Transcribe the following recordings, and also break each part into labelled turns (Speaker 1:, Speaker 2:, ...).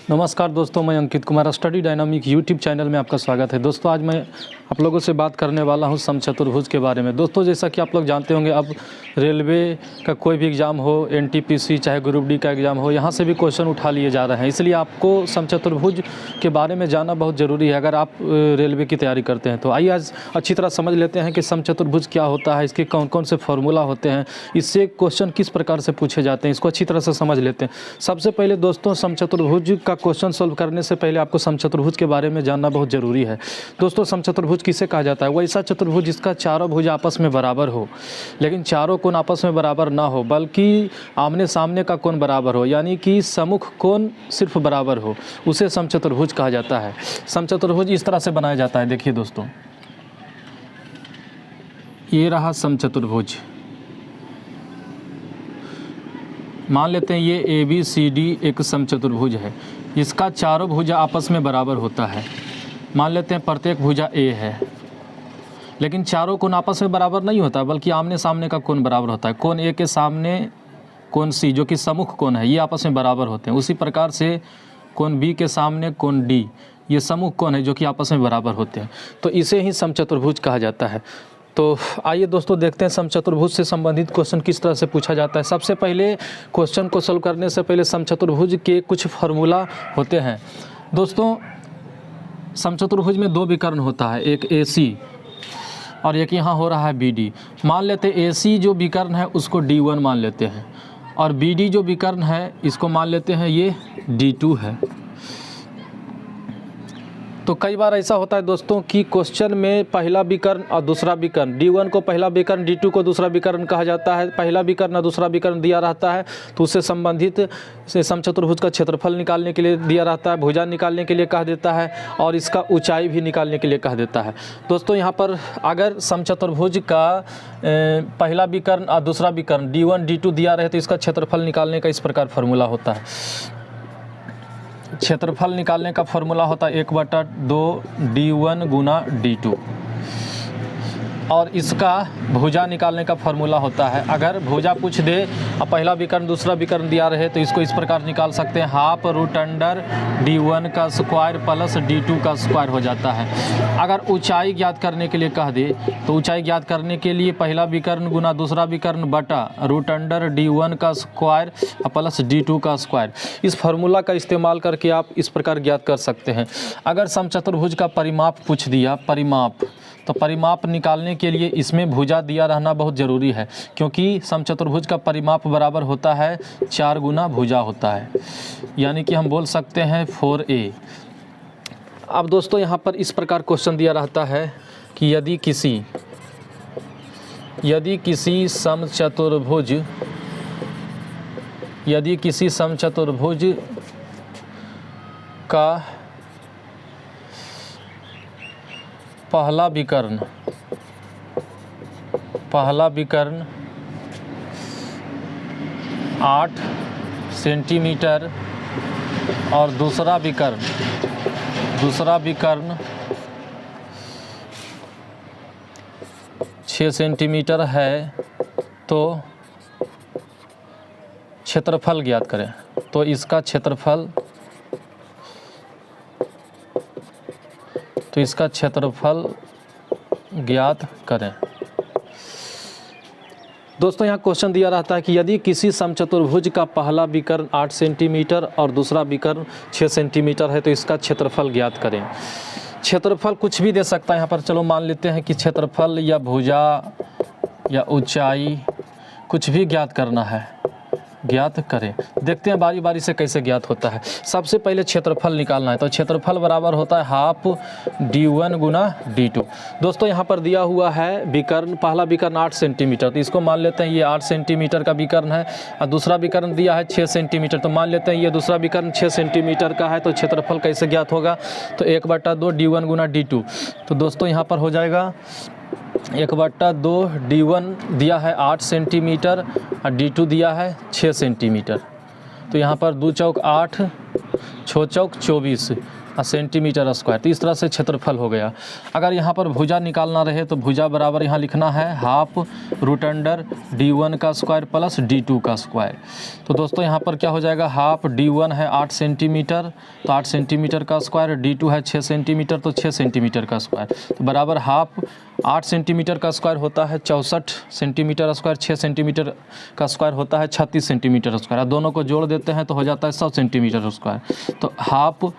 Speaker 1: नमस्कार दोस्तों, मैं Ankit Kumar study dynamic YouTube channel में आपका स्वागत है। दोस्तों आज मैं आप लोगों से बात करने वाला हूं समचतुर्भुज के बारे में। दोस्तों जैसा कि आप लोग जानते होंगे, अब रेलवे का कोई भी एग्ज़ाम हो, एनटीपीसी चाहे ग्रुप डी का एग्ज़ाम हो, यहां से भी क्वेश्चन उठा लिए जा रहे हैं। इसलिए आपको समचतुर्भुज के बारे में जानना बहुत ज़रूरी है अगर आप रेलवे की तैयारी करते हैं। तो आइए आज अच्छी तरह समझ लेते हैं कि समचतुर्भुज क्या होता है, इसके कौन कौन से फॉर्मूला होते हैं, इससे क्वेश्चन किस प्रकार से पूछे जाते हैं, इसको अच्छी तरह से समझ लेते हैं। सबसे पहले दोस्तों, समचतुर्भुज का क्वेश्चन सॉल्व करने से पहले आपको समचतुर्भुज के बारे में जानना बहुत ज़रूरी है। दोस्तों समचतुर्भुज किसे कहा जाता है? वो ऐसा चतुर्भुज जिसका चारों भुज आपस में बराबर हो, लेकिन चारों कोण आपस में बराबर ना हो, बल्कि आमने सामने का कोण बराबर हो, यानी कि सम्मुख कोण सिर्फ बराबर हो, उसे समचतुर्भुज कहा जाता है। समचतुर्भुज इस तरह से बनाया जाता है। देखिए दोस्तों, ये रहा समचतुर्भुज। मान लेते हैं ये ABCD एक समचतुर्भुज है, इसका चारों भुजा आपस में बराबर होता है। मान लेते हैं प्रत्येक भुजा A है, लेकिन चारों कोण आपस में बराबर नहीं होता, बल्कि आमने सामने का कोण बराबर होता है। कोण A के सामने कोण C जो कि सम्मुख कोण है, ये आपस में बराबर होते हैं। उसी प्रकार से कोण B के सामने कोण D, ये सम्मुख कोण है जो कि आपस में बराबर होते हैं। तो इसे ही समचतुर्भुज कहा जाता है। तो आइए दोस्तों देखते हैं समचतुर्भुज से संबंधित क्वेश्चन किस तरह से पूछा जाता है। सबसे पहले क्वेश्चन को सॉल्व करने से पहले समचतुर्भुज के कुछ फार्मूला होते हैं। दोस्तों समचतुर्भुज में दो विकर्ण होता है, एक AC और एक यहाँ हो रहा है BD। मान लेते हैं AC जो विकर्ण है उसको D1 मान लेते हैं, और BD जो विकर्ण है इसको मान लेते हैं ये D2 है। तो कई बार ऐसा होता है दोस्तों कि क्वेश्चन में पहला विकर्ण और दूसरा विकर्ण, D1 को पहला विकर्ण, D2 को दूसरा विकर्ण कहा जाता है। पहला विकर्ण और दूसरा विकर्ण दिया रहता है तो उससे संबंधित से समचतुर्भुज का क्षेत्रफल निकालने के लिए दिया रहता है, भुजा निकालने के लिए कह देता है, और इसका ऊंचाई भी निकालने के लिए कह देता है। दोस्तों यहाँ पर अगर समचतुर्भुज का पहला विकर्ण और दूसरा विकर्ण D1 D2 दिया रहे तो इसका क्षेत्रफल निकालने का इस प्रकार फार्मूला होता है। क्षेत्रफल निकालने का फॉर्मूला होता है 1/2 D1 गुना D2, और इसका भुजा निकालने का फॉर्मूला होता है, अगर भुजा पूछ दे और पहला विकर्ण दूसरा विकर्ण दिया रहे तो इसको इस प्रकार निकाल सकते हैं, ½ D1 का स्क्वायर प्लस D2 का स्क्वायर हो जाता है। अगर ऊंचाई ज्ञात करने के लिए कह दे तो ऊंचाई ज्ञात करने के लिए पहला विकर्ण गुना दूसरा विकर्ण बटा √अंडर D1 का स्क्वायर प्लस D2 का स्क्वायर। इस फार्मूला का इस्तेमाल करके आप इस प्रकार ज्ञात कर सकते हैं। अगर समचतुर्भुज का परिमाप पूछ दिया, परिमाप, तो परिमाप निकालने के लिए इसमें भुजा दिया रहना बहुत ज़रूरी है, क्योंकि समचतुर्भुज का परिमाप बराबर होता है 4 गुना भुजा होता है, यानी कि हम बोल सकते हैं 4A। अब दोस्तों यहाँ पर इस प्रकार क्वेश्चन दिया रहता है कि यदि किसी समचतुर्भुज का पहला विकर्ण 8 सेंटीमीटर और दूसरा विकर्ण 6 सेंटीमीटर है तो क्षेत्रफल ज्ञात करें। तो इसका क्षेत्रफल ज्ञात करें। दोस्तों यहाँ क्वेश्चन दिया रहता है कि यदि किसी समचतुर्भुज का पहला विकर्ण 8 सेंटीमीटर और दूसरा विकर्ण 6 सेंटीमीटर है तो इसका क्षेत्रफल ज्ञात करें। क्षेत्रफल कुछ भी दे सकता है यहाँ पर, चलो मान लेते हैं कि क्षेत्रफल या भुजा या ऊंचाई कुछ भी ज्ञात करना है, ज्ञात करें। देखते हैं बारी बारी से कैसे ज्ञात होता है। सबसे पहले क्षेत्रफल निकालना है, तो क्षेत्रफल बराबर होता है ½ D1 गुना D2। दोस्तों यहाँ पर दिया हुआ है विकर्ण, पहला विकर्ण 8 सेंटीमीटर, तो इसको मान लेते हैं ये 8 सेंटीमीटर का विकर्ण है, और दूसरा विकर्ण दिया है 6 सेंटीमीटर, तो मान लेते हैं ये दूसरा विकर्ण 6 सेंटीमीटर का है। तो क्षेत्रफल कैसे ज्ञात होगा? तो 1/2 D1 गुना D2। तो दोस्तों यहाँ पर हो जाएगा 1/2 D1 दिया है 8 सेंटीमीटर और D2 दिया है 6 सेंटीमीटर। तो यहाँ पर 2 चौक 8, 6 चौक 24, सेंटीमीटर स्क्वायर। तो इस तरह से क्षेत्रफल हो गया। अगर यहाँ पर भुजा निकालना रहे तो भुजा बराबर यहाँ लिखना है हाफ रूट अंडर d1 का स्क्वायर प्लस d2 का स्क्वायर। तो दोस्तों यहाँ पर क्या हो जाएगा, हाफ d1 है 8 सेंटीमीटर तो 8 सेंटीमीटर का स्क्वायर, d2 है 6 सेंटीमीटर तो 6 सेंटीमीटर का स्क्वायर। तो बराबर हाफ 8 सेंटीमीटर का स्क्वायर होता है 64 सेंटीमीटर स्क्वायर, 6 सेंटीमीटर का स्क्वायर होता है 36 सेंटीमीटर स्क्वायर। दोनों को जोड़ देते हैं तो हो जाता है 100 सेंटीमीटर स्क्वायर। तो हाफ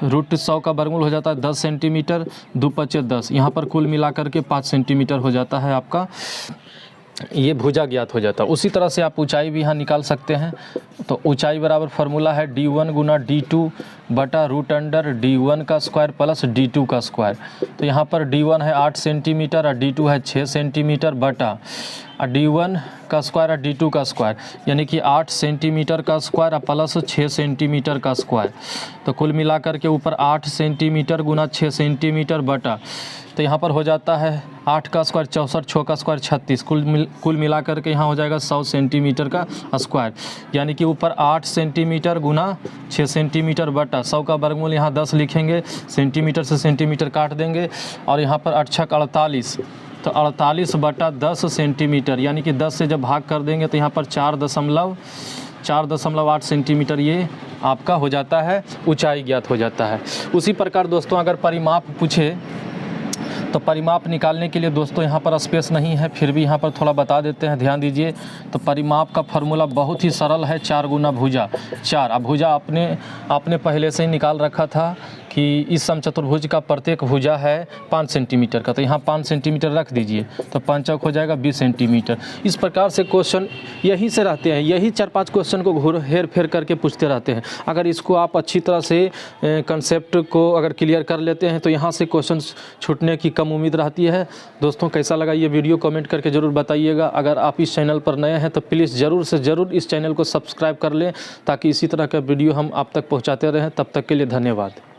Speaker 1: रूट 100 का वर्गमूल हो जाता है 10 सेंटीमीटर, 2 × 10, यहाँ पर कुल मिलाकर के 5 सेंटीमीटर हो जाता है आपका, ये भुजा ज्ञात हो जाता है। उसी तरह से आप ऊंचाई भी यहाँ निकाल सकते हैं। तो ऊंचाई बराबर फार्मूला है d1 गुना d2 बटा रूट अंडर d1 का स्क्वायर प्लस d2 का स्क्वायर। तो यहाँ पर d1 है 8 सेंटीमीटर और d2 है 6 सेंटीमीटर बटा d1 का स्क्वायर और d2 का स्क्वायर, यानी कि 8 सेंटीमीटर का स्क्वायर और प्लस 6 सेंटीमीटर का स्क्वायर। तो कुल मिलाकर के ऊपर 8 सेंटीमीटर गुना 6 सेंटीमीटर बटा, तो यहाँ पर हो जाता है 8 का स्क्वायर 64, 6 का स्क्वायर 36, कुल मिलाकर के यहाँ हो जाएगा 100 सेंटीमीटर का स्क्वायर, यानी कि ऊपर 8 सेंटीमीटर गुना 6 सेंटीमीटर बटा 100 का वर्गमूल यहाँ 10 लिखेंगे, सेंटीमीटर से सेंटीमीटर काट देंगे और यहाँ पर 8 × 48, तो 48 बटा 10 सेंटीमीटर, यानी कि 10 से जब भाग कर देंगे तो यहाँ पर 4.8 सेंटीमीटर ये आपका हो जाता है, ऊंचाई ज्ञात हो जाता है। उसी प्रकार दोस्तों अगर परिमाप पूछे तो परिमाप निकालने के लिए दोस्तों यहाँ पर स्पेस नहीं है, फिर भी यहाँ पर थोड़ा बता देते हैं, ध्यान दीजिए। तो परिमाप का फार्मूला बहुत ही सरल है, 4 गुना भुजा 4। अब भुजा आपने पहले से ही निकाल रखा था कि इस समचतुर्भुज का प्रत्येक भुजा है 5 सेंटीमीटर का, तो यहाँ 5 सेंटीमीटर रख दीजिए तो 5 × हो जाएगा 20 सेंटीमीटर। इस प्रकार से क्वेश्चन यहीं से रहते हैं, यही 4-5 क्वेश्चन को हेर फेर करके पूछते रहते हैं। अगर इसको आप अच्छी तरह से कंसेप्ट को अगर क्लियर कर लेते हैं तो यहाँ से क्वेश्चन छूटने की कम उम्मीद रहती है। दोस्तों कैसा लगा ये वीडियो कमेंट करके ज़रूर बताइएगा। अगर आप इस चैनल पर नए हैं तो प्लीज़ ज़रूर से ज़रूर इस चैनल को सब्सक्राइब कर लें ताकि इसी तरह का वीडियो हम आप तक पहुँचाते रहें। तब तक के लिए धन्यवाद।